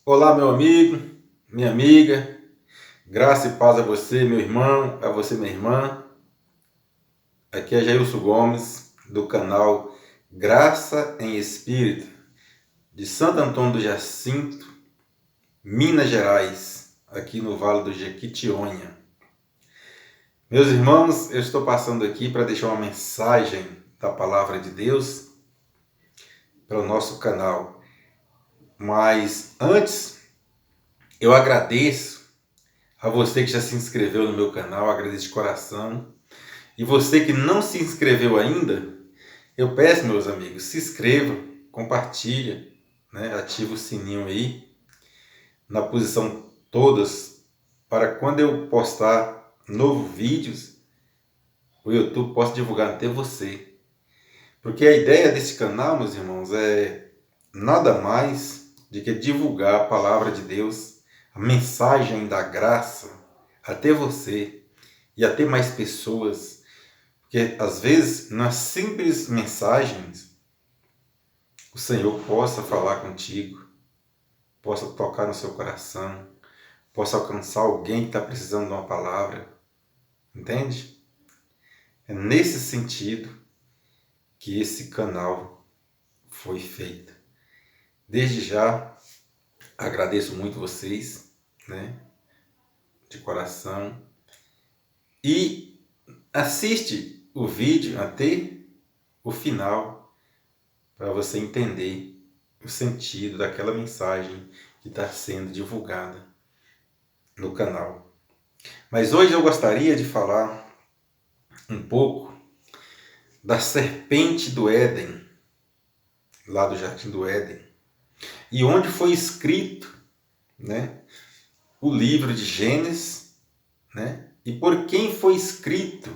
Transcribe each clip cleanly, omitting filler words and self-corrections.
Olá, meu amigo, minha amiga, graça e paz a você, meu irmão, a você, minha irmã. Aqui é Jailson Gomes, do canal Graça em Espírito, de Santo Antônio do Jacinto, Minas Gerais, aqui no Vale do Jequitinhonha. Meus irmãos, eu estou passando aqui para deixar uma mensagem da Palavra de Deus para o nosso canal. Mas antes, eu agradeço a você que já se inscreveu no meu canal, agradeço de coração. E você que não se inscreveu ainda, eu peço, meus amigos, se inscreva, compartilha, né? Ativa o sininho aí, na posição todas, para quando eu postar novos vídeos, o YouTube possa divulgar até você. Porque a ideia desse canal, meus irmãos, é nada mais do que divulgar a palavra de Deus, a mensagem da graça até você e até mais pessoas. Porque às vezes, nas simples mensagens, o Senhor possa falar contigo, possa tocar no seu coração, possa alcançar alguém que está precisando de uma palavra. Entende? É nesse sentido que esse canal foi feito. Desde já, agradeço muito vocês, né? De coração. E assiste o vídeo até o final para você entender o sentido daquela mensagem que está sendo divulgada no canal. Mas hoje eu gostaria de falar um pouco da serpente do Éden, lá do Jardim do Éden, e onde foi escrito, né, o livro de Gênesis, né, e por quem foi escrito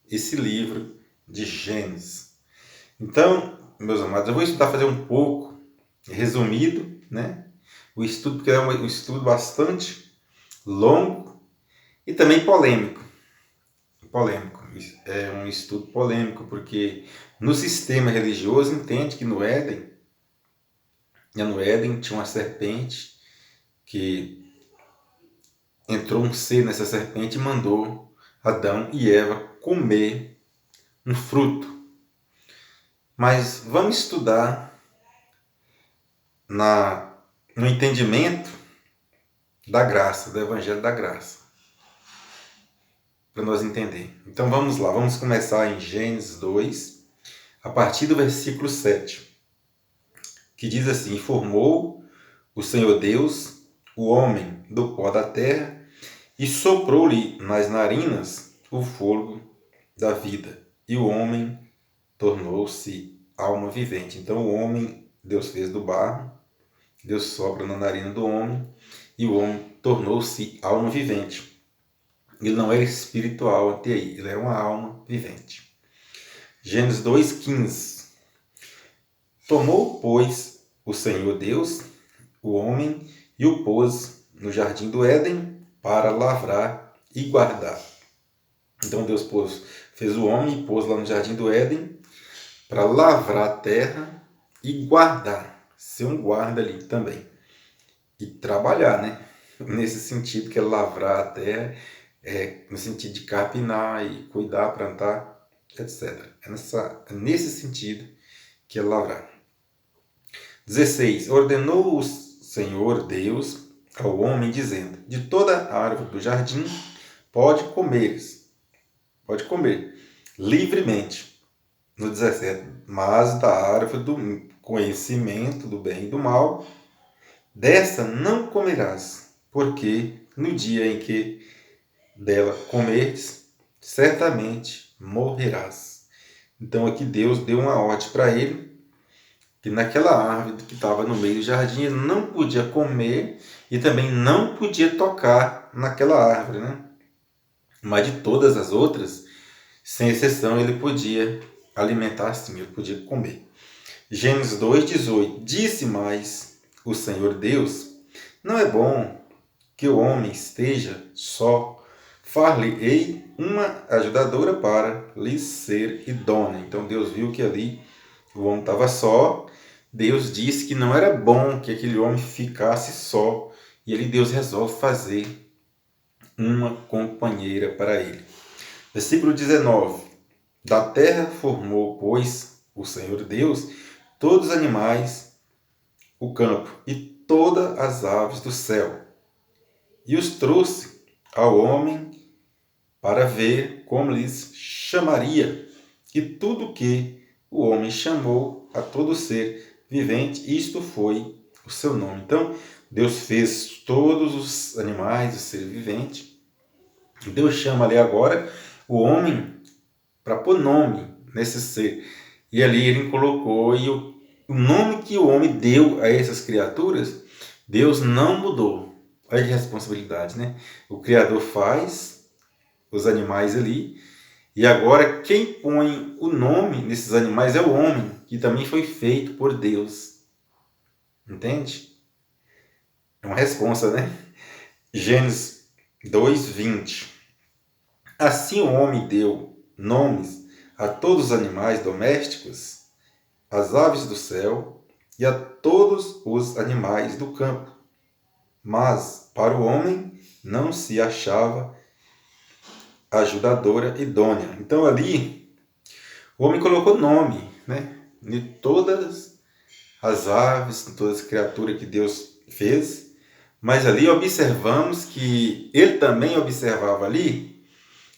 esse livro de Gênesis. Então, meus amados, eu vou estudar, fazer um pouco resumido, né, o estudo, porque é um estudo bastante longo e também polêmico. É um estudo polêmico, porque no sistema religioso entende que no Éden tinha uma serpente que entrou um ser nessa serpente e mandou Adão e Eva comer um fruto. Mas vamos estudar no entendimento da graça, do Evangelho da Graça, para nós entender. Então vamos lá, vamos começar em Gênesis 2, a partir do versículo 7, que diz assim: "E formou o Senhor Deus o homem do pó da terra, e soprou-lhe nas narinas o fôlego da vida, e o homem tornou-se alma vivente." Então o homem, Deus fez do barro, Deus sopra na narina do homem, e o homem tornou-se alma vivente. Ele não era espiritual até aí, ele era uma alma vivente. Gênesis 2,15. "Tomou, pois, o Senhor Deus o homem e o pôs no jardim do Éden para lavrar e guardar." Então Deus fez o homem e pôs lá no jardim do Éden para lavrar a terra e guardar, ser um guarda ali também. E trabalhar, né? Nesse sentido que é lavrar a terra, no sentido de capinar e cuidar, plantar, etc. É nesse sentido que é lavrar. 16. "Ordenou o Senhor Deus ao homem, dizendo: de toda árvore do jardim pode comer livremente." No 17. "Mas da árvore do conhecimento do bem e do mal, desta não comerás, porque no dia em que dela comerdes, certamente morrerás." Então aqui Deus deu uma ordem para ele, que naquela árvore que estava no meio do jardim ele não podia comer e também não podia tocar naquela árvore, né? Mas de todas as outras, sem exceção, ele podia alimentar sim, ele podia comer. Gênesis 2,18. "Disse mais o Senhor Deus: não é bom que o homem esteja só. Far-lhe-ei uma ajudadora para lhe ser idônea." Então Deus viu que ali o homem estava só, Deus disse que não era bom que aquele homem ficasse só. E ali Deus resolve fazer uma companheira para ele. Versículo 19. Da terra formou, pois, o Senhor Deus, todos os animais, o campo e todas as aves do céu. E os trouxe ao homem para ver como lhes chamaria. E tudo que o homem chamou a todo ser vivente, isto foi o seu nome. Então, Deus fez todos os animais, o ser vivente. Deus chama ali agora o homem para pôr nome nesse ser. E ali ele colocou, e o nome que o homem deu a essas criaturas, Deus não mudou. Olha que responsabilidade, né? O Criador faz os animais ali, e agora quem põe o nome nesses animais é o homem, que também foi feito por Deus. Entende? É uma responsa, né? Gênesis 2:20. Assim o homem deu nomes a todos os animais domésticos, às aves do céu e a todos os animais do campo. Mas para o homem não se achava ajudadora idônea. Então ali o homem colocou nome, né, de todas as aves, de todas as criaturas que Deus fez. Mas ali observamos que ele também observava ali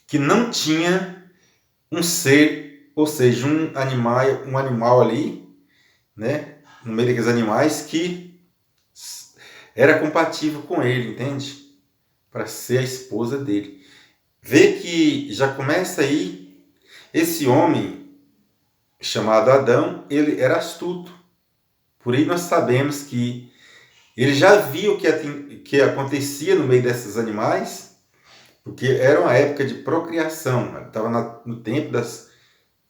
que não tinha um ser, ou seja, um animal ali, né, no meio daqueles animais que era compatível com ele, entende? Para ser a esposa dele. Vê que já começa aí, esse homem chamado Adão, ele era astuto. Por aí nós sabemos que ele já viu o que acontecia no meio desses animais, porque era uma época de procriação, estava no tempo das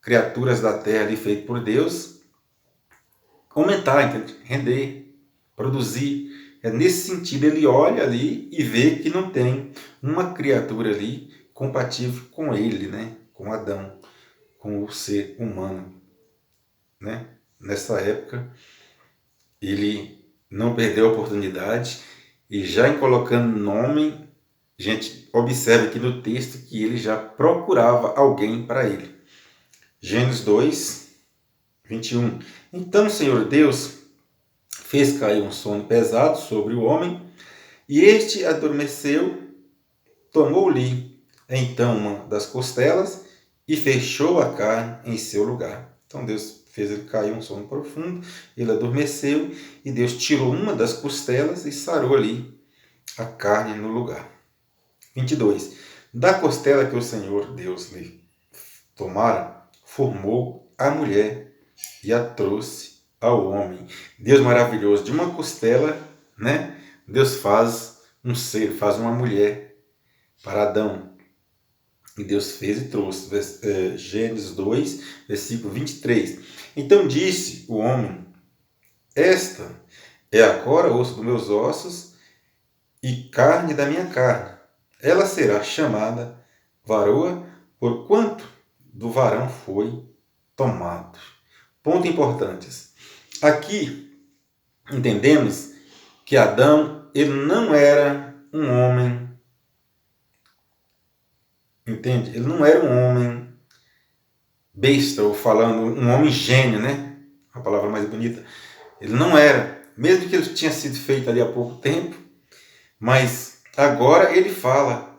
criaturas da terra ali feito por Deus, aumentar, entende? Render, produzir. É nesse sentido, ele olha ali e vê que não tem uma criatura ali compatível com ele, né? Com Adão, com o ser humano, né? Nessa época, ele não perdeu a oportunidade e já em colocando nome, gente, observa aqui no texto que ele já procurava alguém para ele. Gênesis 2:21. Então o Senhor Deus fez cair um sono pesado sobre o homem, e este adormeceu, tomou-lhe então uma das costelas e fechou a carne em seu lugar. Então Deus fez ele cair um sono profundo, ele adormeceu, e Deus tirou uma das costelas e sarou ali a carne no lugar. 22. Da costela que o Senhor Deus lhe tomara, formou a mulher e a trouxe ao homem. Deus maravilhoso, de uma costela, né? Deus faz um ser, faz uma mulher para Adão. E Deus fez e trouxe. Gênesis 2, versículo 23. Então disse o homem: esta é agora osso dos meus ossos e carne da minha carne. Ela será chamada varoa, porquanto do varão foi tomado. Ponto importante. Aqui entendemos que Adão, ele não era um homem, entende? Ele não era um homem besta, ou falando, um homem gênio, né? A palavra mais bonita. Ele não era, mesmo que ele tinha sido feito ali há pouco tempo, mas agora ele fala,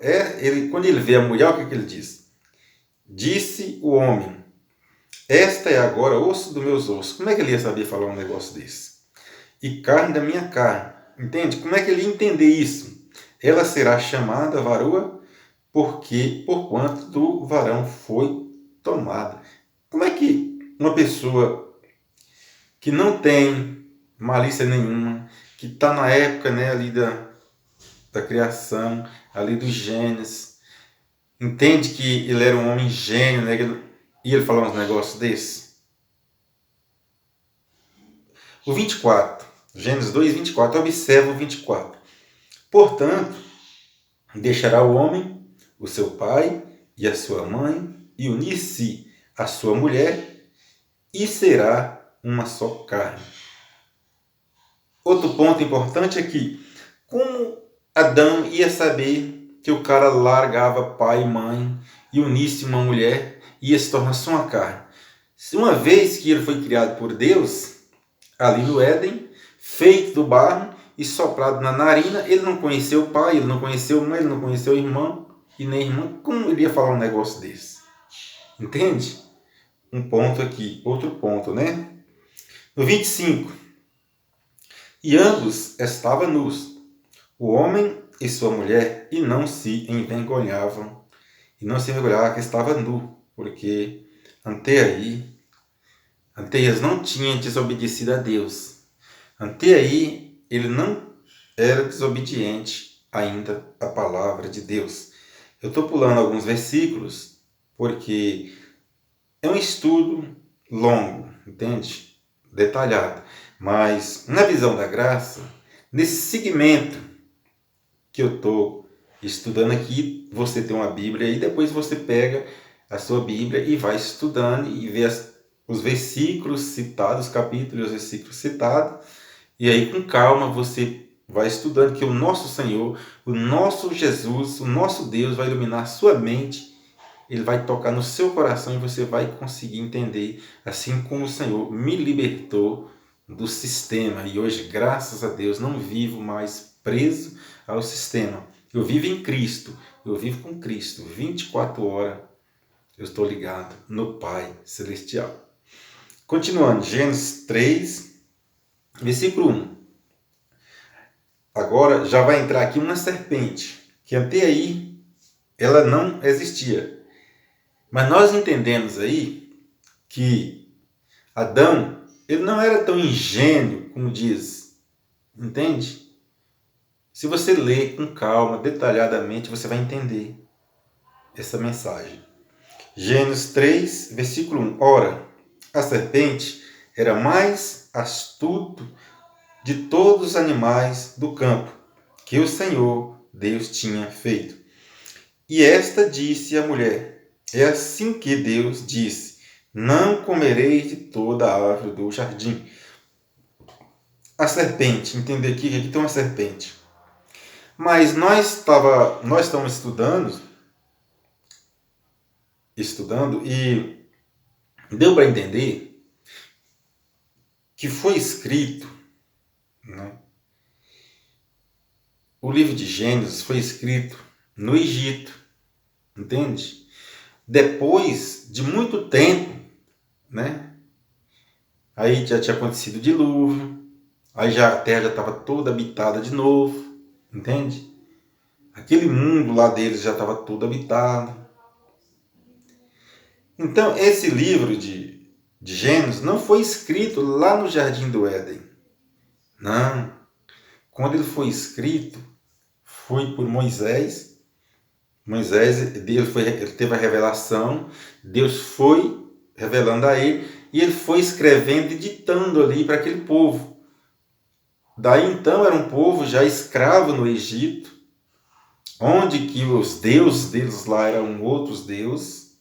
quando ele vê a mulher, o que ele diz? Disse o homem: esta é agora osso dos meus ossos. Como é que ele ia saber falar um negócio desse? E carne da minha carne. Entende? Como é que ele ia entender isso? Ela será chamada varoa, porquanto do varão foi tomada. Como é que uma pessoa que não tem malícia nenhuma, que está na época, né, ali da criação, ali do Gênesis, entende que ele era um homem gênio, né? E ele falar uns negócios desses? O 24, Gênesis 2:24, observa o 24. Portanto, deixará o homem o seu pai e a sua mãe, e unir-se à sua mulher, e será uma só carne. Outro ponto importante é que, como Adão ia saber que o cara largava pai e mãe e unisse uma mulher, ia se tornar só uma carne? Se uma vez que ele foi criado por Deus, ali no Éden, feito do barro e soprado na narina, ele não conheceu o pai, ele não conheceu a mãe, ele não conheceu o irmão e nem a irmã. Como ele ia falar um negócio desse? Entende? Um ponto aqui, outro ponto, né? No 25. E ambos estavam nus, o homem e sua mulher, e não se envergonhavam. E não se envergonhavam que estava nu, porque até eles não tinham desobedecido a Deus. Até aí, ele não era desobediente ainda à palavra de Deus. Eu estou pulando alguns versículos, porque é um estudo longo, entende? Detalhado. Mas, na visão da graça, nesse segmento que eu estou estudando aqui, você tem uma Bíblia e depois você pega a sua Bíblia e vai estudando e vê os versículos citados, os capítulos e os versículos citados, e aí com calma você vai estudando que o nosso Senhor, o nosso Jesus, o nosso Deus vai iluminar a sua mente, ele vai tocar no seu coração e você vai conseguir entender, assim como o Senhor me libertou do sistema. E hoje, graças a Deus, não vivo mais preso ao sistema. Eu vivo em Cristo, eu vivo com Cristo. 24 horas eu estou ligado no Pai Celestial. Continuando, Gênesis 3, versículo 1. Agora já vai entrar aqui uma serpente, que até aí ela não existia. Mas nós entendemos aí que Adão, ele não era tão ingênuo como diz, entende? Se você ler com calma, detalhadamente, você vai entender essa mensagem. Gênesis 3, versículo 1. Ora, a serpente era mais astuto de todos os animais do campo que o Senhor Deus tinha feito. E esta disse à mulher: é assim que Deus disse: não comereis de toda a árvore do jardim. A serpente, entender aqui que aqui tem uma serpente. Mas nós estamos estudando e deu para entender que foi escrito, né? O livro de Gênesis foi escrito no Egito, entende? Depois de muito tempo, né? Aí já tinha acontecido o dilúvio, aí já a terra já estava toda habitada de novo, entende? Aquele mundo lá deles já estava todo habitado. Então, esse livro de Gênesis não foi escrito lá no Jardim do Éden. Não. Quando ele foi escrito, foi por Moisés. Ele teve a revelação, Deus foi revelando a ele, e ele foi escrevendo e ditando ali para aquele povo. Daí então era um povo já escravo no Egito, onde que os deuses deles lá eram outros deuses,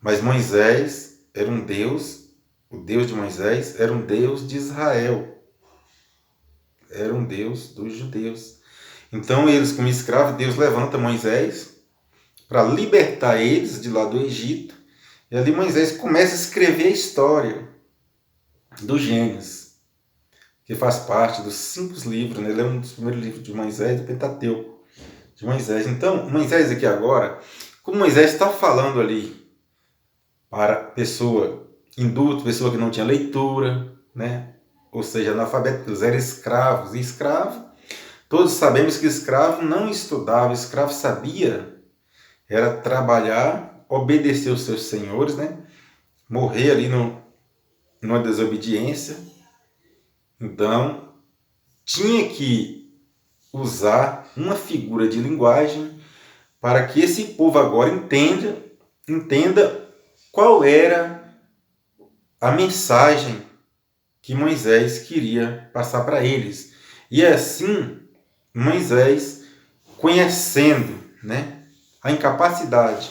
mas Moisés era um Deus, o Deus de Moisés era um Deus de Israel, era um Deus dos judeus. Então eles, como escravos, Deus levanta Moisés para libertar eles de lá do Egito, e ali Moisés começa a escrever a história do Gênesis, que faz parte dos 5 livros, né? Ele é um dos primeiros livros de Moisés, do Pentateuco de Moisés. Então, Moisés aqui agora, como Moisés está falando ali para pessoa indulta, pessoa que não tinha leitura, né? Ou seja, analfabeto, eles eram escravos. E escravo, todos sabemos que escravo não estudava, escravo sabia, era trabalhar, obedecer os seus senhores, né? Morrer ali numa desobediência. Então, tinha que usar uma figura de linguagem para que esse povo agora entenda qual era a mensagem que Moisés queria passar para eles. E assim, Moisés, conhecendo, né, a incapacidade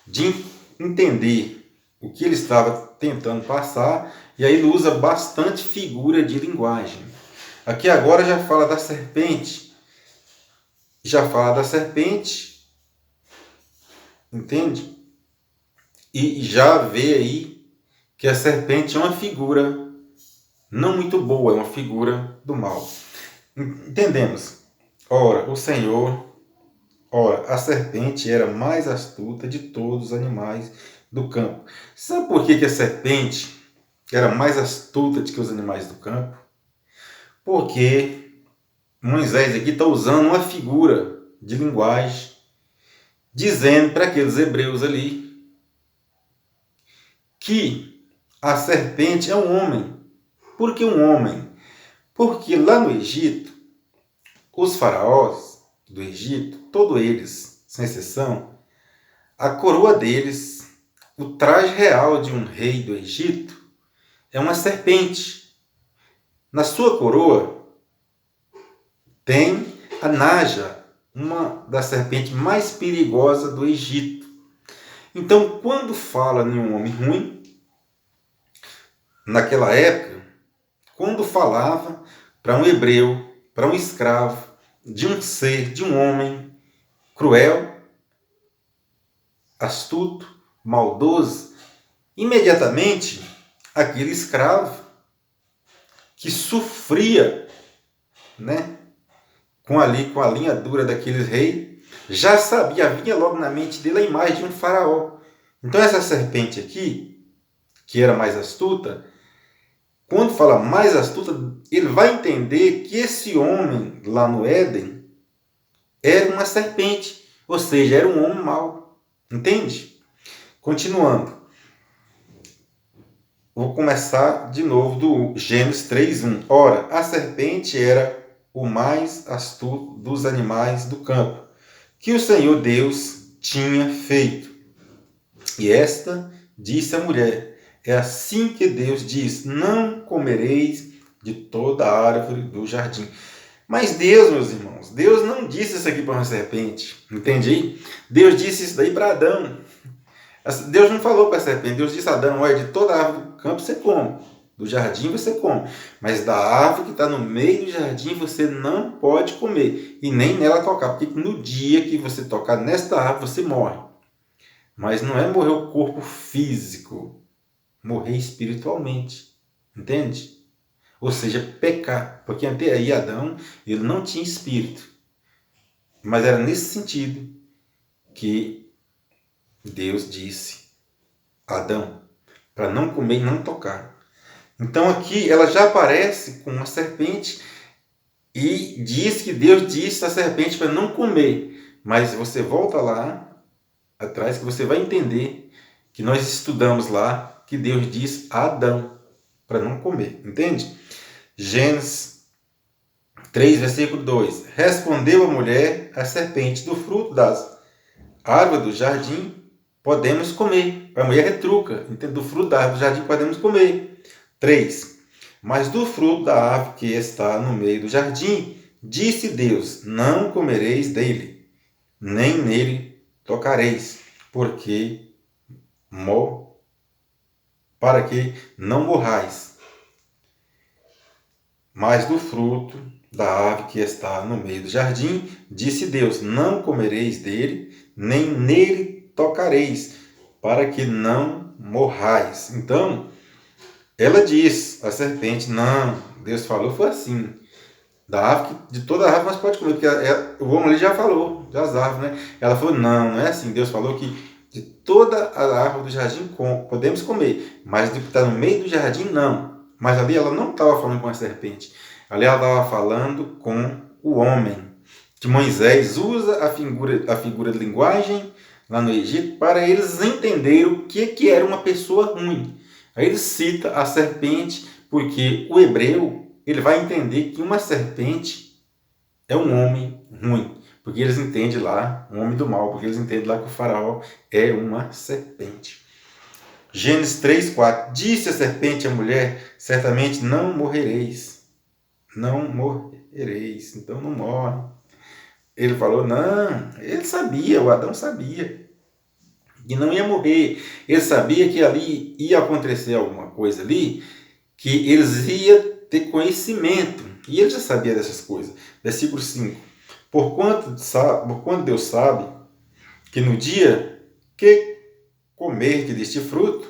de entender o que ele estava tentando passar, e aí ele usa bastante figura de linguagem. Aqui agora já fala da serpente. Já fala da serpente, entende? E já vê aí que a serpente é uma figura não muito boa, é uma figura do mal. Entendemos? Ora, a serpente era a mais astuta de todos os animais do campo. Sabe por que a serpente era mais astuta do que os animais do campo? Porque Moisés aqui está usando uma figura de linguagem, dizendo para aqueles hebreus ali que a serpente é um homem. Por que um homem? Porque lá no Egito, os faraós do Egito, todos eles, sem exceção, a coroa deles, o traje real de um rei do Egito, é uma serpente. Na sua coroa tem a Naja, uma das serpentes mais perigosas do Egito. Então, quando fala em um homem ruim, naquela época, quando falava para um hebreu, para um escravo, de um ser, de um homem cruel, astuto, maldoso, imediatamente aquele escravo que sofria, né, com a linha dura daqueles reis, já sabia, vinha logo na mente dele a imagem de um faraó. Então essa serpente aqui, que era mais astuta, quando fala mais astuta, ele vai entender que esse homem lá no Éden era uma serpente, ou seja, era um homem mau. Entende? Continuando. Vou começar de novo do Gênesis 3:1. Ora, a serpente era o mais astuto dos animais do campo, que o Senhor Deus tinha feito. E esta disse à mulher: é assim que Deus diz: não comereis de toda a árvore do jardim. Mas Deus, meus irmãos, Deus não disse isso aqui para uma serpente. Entende? Deus disse isso daí para Adão. Deus não falou para a serpente. Deus disse a Adão: olha, de toda a árvore do campo você come. Do jardim você come. Mas da árvore que está no meio do jardim você não pode comer. E nem nela tocar. Porque no dia que você tocar nesta árvore você morre. Mas não é morrer o corpo físico. Morrer espiritualmente. Entende? Ou seja, pecar. Porque até aí Adão, ele não tinha espírito. Mas era nesse sentido que Deus disse a Adão para não comer e não tocar. Então aqui ela já aparece com uma serpente e diz que Deus disse à serpente para não comer. Mas você volta lá atrás que você vai entender que nós estudamos lá que Deus diz a Adão para não comer. Entende? Gênesis 3, versículo 2. Respondeu a mulher à serpente: do fruto das árvores do jardim podemos comer. A mulher retruca. Do fruto da árvore do jardim podemos comer. 3. Mas do fruto da árvore que está no meio do jardim, disse Deus: não comereis dele, nem nele tocareis, para que não morrais. Mas do fruto da árvore que está no meio do jardim, disse Deus: não comereis dele, nem nele tocareis, para que não morrais. Então, ela diz, a serpente: não, Deus falou, foi assim. Da árvore, de toda a árvore nós podemos comer, porque o homem ali já falou, das árvores, né? Ela falou: não é assim. Deus falou que de toda a árvore do jardim podemos comer, mas de que está no meio do jardim, não. Mas ali ela não estava falando com a serpente. Ali ela estava falando com o homem. Que Moisés usa a figura de linguagem lá no Egito para eles entenderem o que era uma pessoa ruim. Aí ele cita a serpente porque o hebreu ele vai entender que uma serpente é um homem ruim. Porque eles entendem lá, um homem do mal, porque eles entendem lá que o faraó é uma serpente. Gênesis 3:4. Disse a serpente à mulher: certamente não morrereis. Não morrereis. Então não morre. Ele falou: não. Ele sabia, o Adão sabia que não ia morrer. Ele sabia que ali ia acontecer alguma coisa ali, que eles iam ter conhecimento E ele já sabia dessas coisas. Versículo 5. Porquanto Deus sabe que no dia que comerdes deste fruto,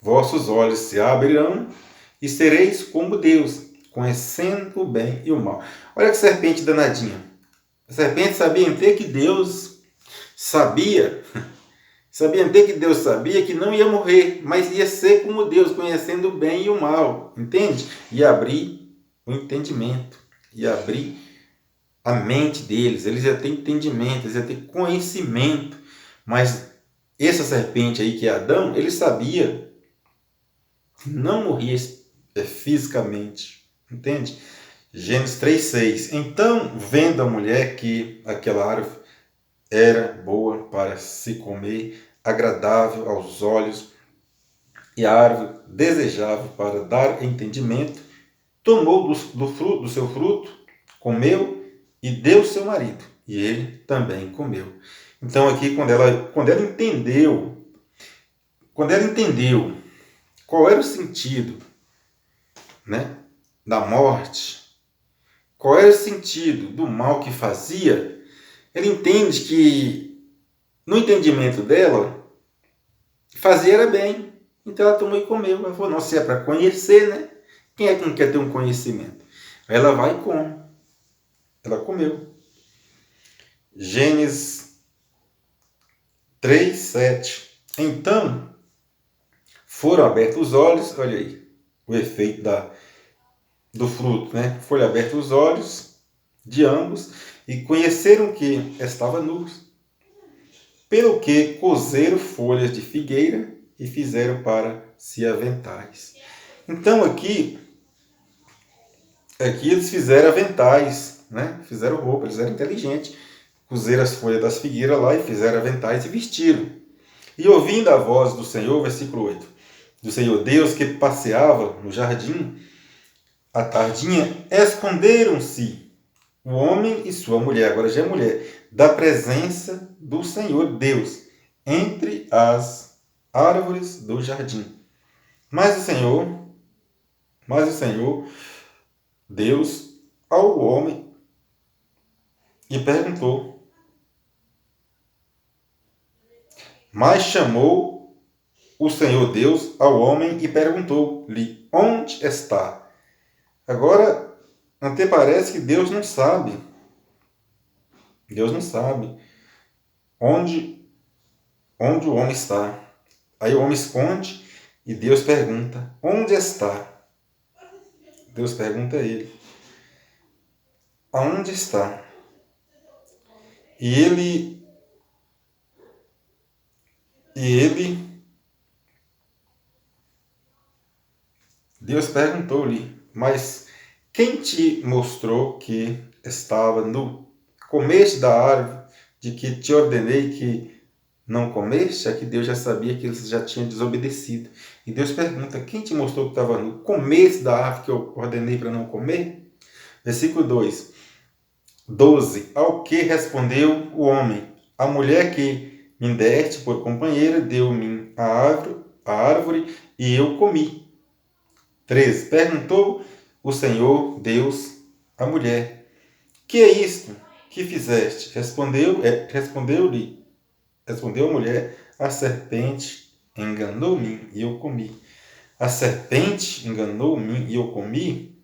vossos olhos se abrirão e sereis como Deus, conhecendo o bem e o mal. Olha que serpente danadinha. A serpente sabia até que Deus sabia que não ia morrer, mas ia ser como Deus, conhecendo o bem e o mal, entende? Ia abrir o entendimento, ia abrir a mente deles, eles iam ter entendimento, eles iam ter conhecimento, mas essa serpente aí que é Adão, ele sabia que não morria fisicamente, entende? Gênesis 3:6. Então, vendo a mulher que aquela árvore era boa para se comer, agradável aos olhos, e a árvore desejável para dar entendimento, tomou do seu fruto, comeu e deu ao seu marido, e ele também comeu. Então aqui quando ela entendeu qual era o sentido, né, da morte, qual era o sentido do mal que fazia, ela entende que no entendimento dela fazer era bem. Então ela tomou e comeu. Ela falou, nossa, se é para conhecer, né? Quem é que não quer ter um conhecimento? Aí ela vai e come. Ela comeu. Gênesis 3:7. Então foram abertos os olhos, olha aí, o efeito do fruto, né? Foram abertos os olhos de ambos e conheceram que estavam nus, pelo que cozeram folhas de figueira e fizeram para si aventais. Então aqui eles fizeram aventais, né? Fizeram roupa, eles eram inteligentes. Cozeram as folhas das figueiras lá e fizeram aventais e vestiram. E ouvindo a voz do Senhor, versículo 8, do Senhor Deus que passeava no jardim, à tardinha, esconderam-se o homem e sua mulher, agora já é mulher, da presença do Senhor Deus, entre as árvores do jardim. Mas o Senhor, Deus, ao homem, e perguntou. Mas chamou o Senhor Deus ao homem e perguntou-lhe, onde está? Agora, até parece que Deus não sabe. Deus não sabe onde o homem está. Aí o homem esconde e Deus pergunta, onde está? Deus pergunta a ele, aonde está? E Deus perguntou-lhe, mas quem te mostrou que estava nu? Comeste da árvore de que te ordenei que não comeste? Aqui Deus já sabia que eles já tinham desobedecido. E Deus pergunta, quem te mostrou que estava nu? Comeste da árvore que eu ordenei para não comer? Versículo 12. Ao que respondeu o homem, a mulher que me deste por companheira deu-me a árvore e eu comi. 13. Perguntou o Senhor Deus à mulher, que é isto que fizeste? Respondeu a mulher, a serpente enganou-me e eu comi. A serpente enganou-me e eu comi?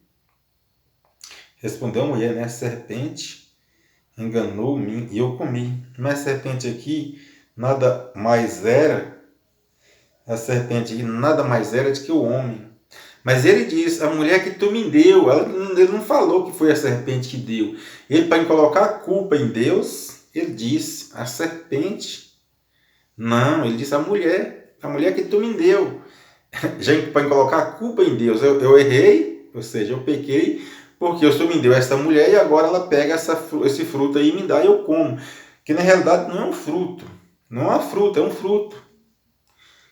Respondeu a mulher, né? A serpente enganou-me e eu comi. Mas a serpente aqui nada mais era do que o homem. Mas ele diz, a mulher que tu me deu, ele não falou que foi a serpente que deu. Ele, para colocar a culpa em Deus, ele disse, a serpente. Não, ele disse, a mulher que tu me deu. Já para colocar a culpa em Deus, eu errei, ou seja, eu pequei, porque o Senhor me deu essa mulher e agora ela pega esse fruto aí e me dá e eu como. Que na realidade não é um fruto, não é uma fruta, é um fruto.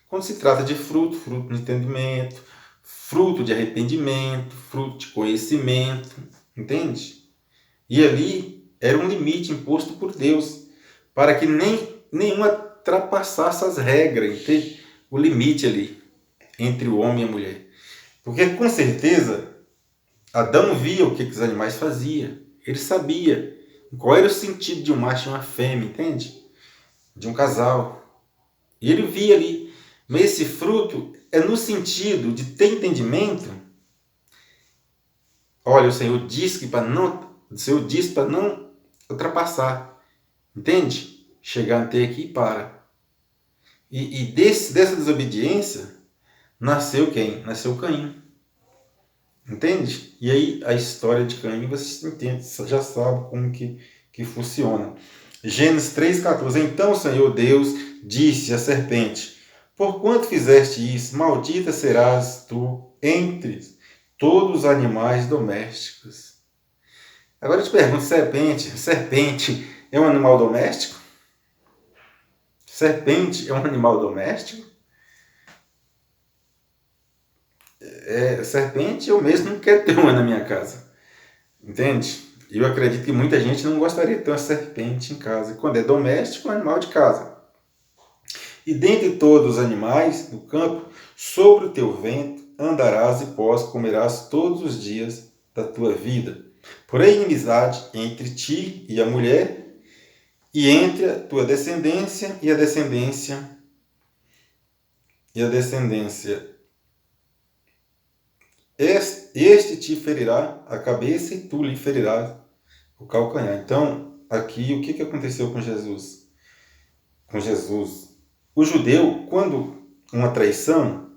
Quando se trata de fruto de entendimento, fruto de arrependimento, fruto de conhecimento, entende? E ali era um limite imposto por Deus, para que nenhuma ultrapassasse as regras, entende? O limite ali, entre o homem e a mulher. Porque com certeza, Adão via o que os animais faziam. Ele sabia qual era o sentido de um macho e uma fêmea, entende? De um casal. E ele via ali. Mas esse fruto é no sentido de ter entendimento. Olha, o Senhor disse para não ultrapassar. Entende? Chegar até aqui e para. E dessa desobediência nasceu quem? Nasceu Caim. Entende? E aí a história de Caim você entende, você já sabe como que funciona. Gênesis 3,14. Então o Senhor Deus disse à serpente: porquanto fizeste isso, maldita serás tu entre todos os animais domésticos. Agora eu te pergunto, serpente é um animal doméstico? Serpente é um animal doméstico? Serpente eu mesmo não quero ter uma na minha casa. Entende? Eu acredito que muita gente não gostaria de ter uma serpente em casa. Quando é doméstico, é um animal de casa. E dentre todos os animais do campo, sobre o teu ventre andarás e pós comerás todos os dias da tua vida. Porém, inimizade entre ti e a mulher, e entre a tua descendência e a descendência Este te ferirá a cabeça e tu lhe ferirás o calcanhar. Então, aqui, o que aconteceu com Jesus? Com Jesus. O judeu, quando é uma traição,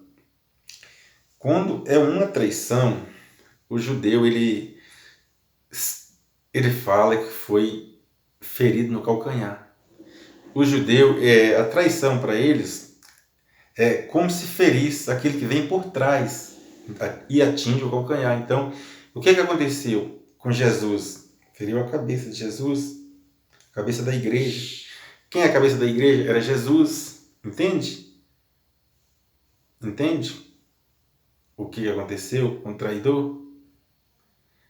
o judeu, ele fala que foi ferido no calcanhar. O judeu, a traição para eles é como se ferisse aquele que vem por trás e atinge o calcanhar. Então, o que aconteceu com Jesus? Feriu a cabeça de Jesus, a cabeça da igreja. Quem é a cabeça da igreja? Era Jesus. Entende? Entende o que aconteceu com o traidor?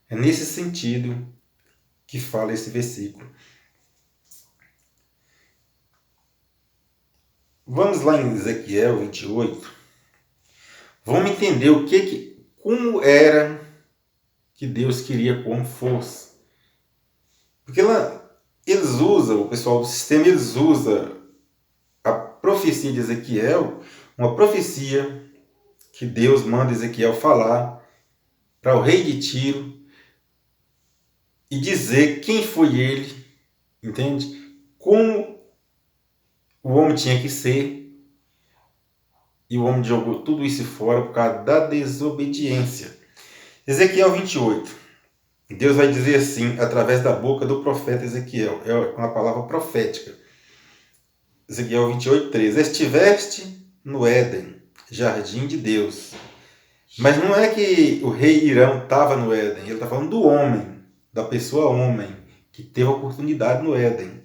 É nesse sentido que fala esse versículo. Vamos lá em Ezequiel 28. Vamos entender como era que Deus queria como fosse. Porque lá o pessoal do sistema, eles usam a profecia de Ezequiel, uma profecia que Deus manda Ezequiel falar para o rei de Tiro e dizer quem foi ele, entende? Como o homem tinha que ser, e o homem jogou tudo isso fora por causa da desobediência. Ezequiel 28. Deus vai dizer assim, através da boca do profeta Ezequiel. É uma palavra profética. Ezequiel 28, 13. Estiveste no Éden, jardim de Deus. Mas não é que o rei Irão estava no Éden. Ele está falando do homem, da pessoa homem, que teve a oportunidade no Éden.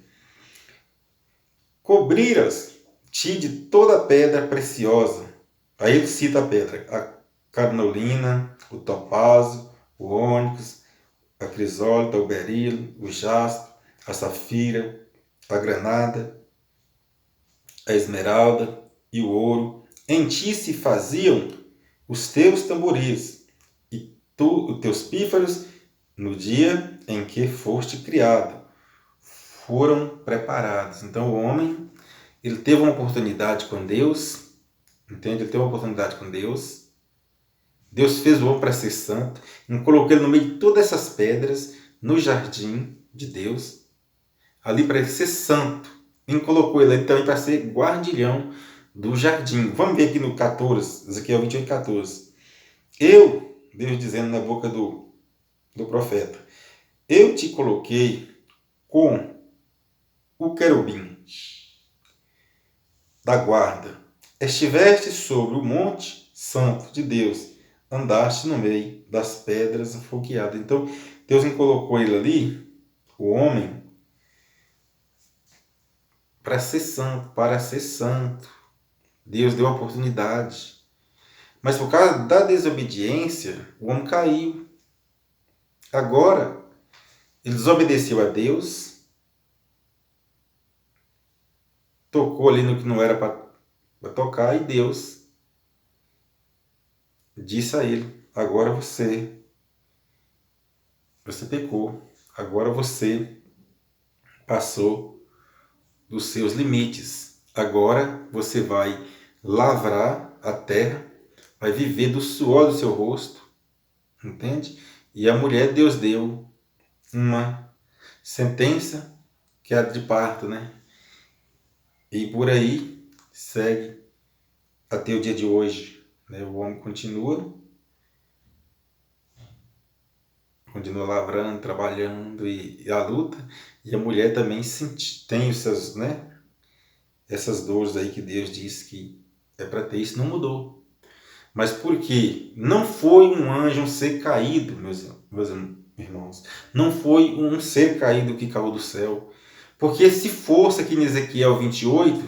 Cobriras-te de toda pedra preciosa. Aí ele cita a pedra. A carnolina, o topázio, o ônix, a crisólita, o berilo, o jaspe, a safira, a granada, a esmeralda e o ouro. Em ti se faziam os teus tamboris e os teus pífaros no dia em que foste criado. Foram preparados. Então o homem, ele teve uma oportunidade com Deus, entende? Ele teve uma oportunidade com Deus. Deus fez o homem para ser santo, e colocou ele no meio de todas essas pedras, no jardim de Deus, ali para ele ser santo. E colocou ele ali também para ser guardião do jardim. Vamos ver aqui no 14, Ezequiel 28, 14. Deus dizendo na boca do profeta, eu te coloquei com o querubim da guarda. Estiveste sobre o monte santo de Deus, andaste no meio das pedras afogueadas. Então, Deus colocou ele ali, o homem, para ser santo. Deus deu a oportunidade. Mas por causa da desobediência, o homem caiu. Agora, ele desobedeceu a Deus, tocou ali no que não era para tocar, e Deus disse a ele, agora você Você pecou. Agora você passou dos seus limites. Agora você vai lavrar a terra, vai viver do suor do seu rosto, entende? E a mulher, Deus deu uma sentença que é a de parto, né? E por aí segue até o dia de hoje, né? O homem continua lavrando, trabalhando e a luta, e a mulher também tem essas, né? Essas dores aí que Deus disse que é para ter, isso não mudou. Mas por quê? Não foi um anjo, um ser caído, meus irmãos. Não foi um ser caído que caiu do céu. Porque se fosse aqui em Ezequiel 28,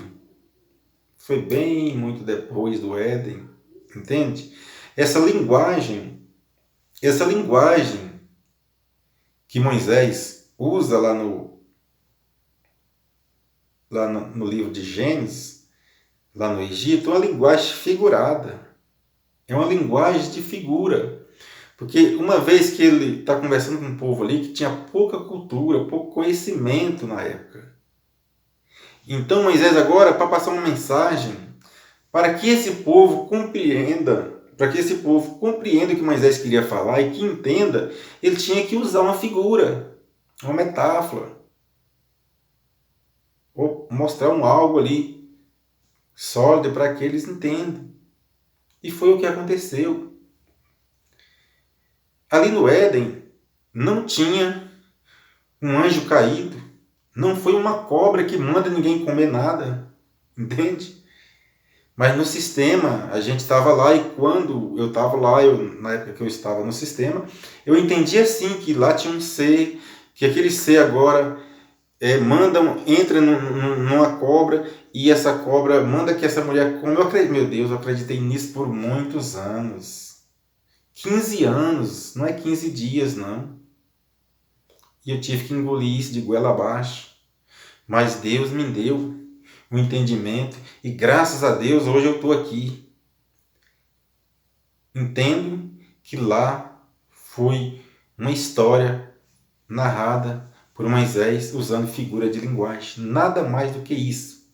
foi bem muito depois do Éden, entende? Essa linguagem que Moisés usa lá no livro de Gênesis, lá no Egito, é uma linguagem figurada. É uma linguagem de figura. Porque uma vez que ele está conversando com um povo ali que tinha pouca cultura, pouco conhecimento na época. Então Moisés agora, para passar uma mensagem, para que esse povo compreenda o que Moisés queria falar e que entenda, ele tinha que usar uma figura, uma metáfora, ou mostrar algo ali sólido para que eles entendam. E foi o que aconteceu. Ali no Éden não tinha um anjo caído, não foi uma cobra que manda ninguém comer nada, entende? Mas no sistema, a gente estava lá e quando eu estava lá, na época que eu estava no sistema, eu entendi assim que lá tinha um ser, que aquele ser agora entra numa cobra e essa cobra manda que essa mulher come. Meu Deus, eu acreditei nisso por muitos anos. 15 anos, não é 15 dias, não. E eu tive que engolir isso de goela abaixo. Mas Deus me deu o entendimento e graças a Deus hoje eu estou aqui. Entendo que lá foi uma história narrada por Moisés usando figura de linguagem. Nada mais do que isso.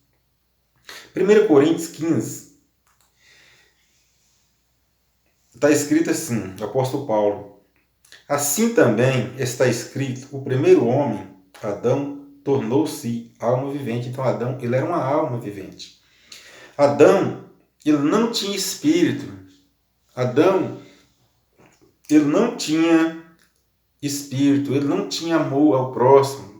1 Coríntios 15 está escrito assim, o apóstolo Paulo. Assim também está escrito, o primeiro homem, Adão, tornou-se alma vivente. Então Adão, ele era uma alma vivente. Adão, ele não tinha espírito. Adão, ele não tinha espírito, ele não tinha amor ao próximo.